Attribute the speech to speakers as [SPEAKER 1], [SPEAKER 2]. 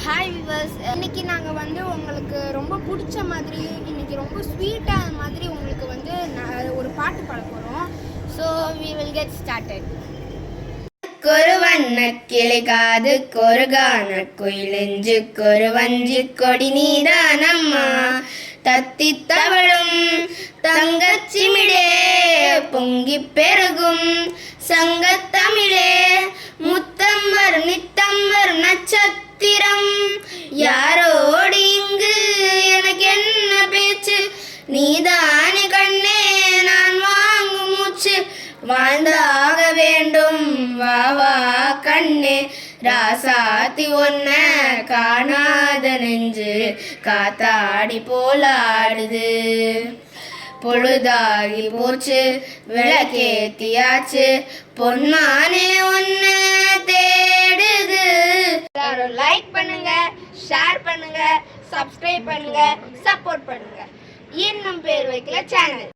[SPEAKER 1] Hi viewers, இன்னைக்கு நாங்கள் வந்து உங்களுக்கு ரொம்ப பிடிச்ச மாதிரி இன்னைக்கு ரொம்ப ஸ்வீட்டான மாதிரி உங்களுக்கு வந்து ஒரு பாட்டு பாட போகிறோம். So we will get started. கொருவண்ண கிளைகாது கொருகான குயிலெஞ்சு கொருவஞ்சு கொடி நீதானம்மா தத்தி தவழும் தங்கச்சிமிழே பொங்கி பெருகும் சங்கத்தமிழே முத்தம்பர் நித்தம்பர் நட்சத்திரம் யாரோடு இங்கு எனக்கு என்ன பேச்சு நீதானே கண்ணே நான் வாங்கும் மூச்சு வாழ்ந்தாக வேண்டும் வா வா கண்ணே ராசாத்தி ஒன்ன காணாத நெஞ்சு காத்தாடி போலாடுது பொழுதாகி போச்சு விளக்கேத்தியாச்சு பொன்மானே ஒன்ன தேடுது. எல்லாரும் லைக் பண்ணுங்க, ஷேர் பண்ணுங்க, சப்ஸ்கிரைப் பண்ணுங்க, சப்போர்ட் பண்ணுங்க. இன்னும் பேர் வைக்கல சேனல்.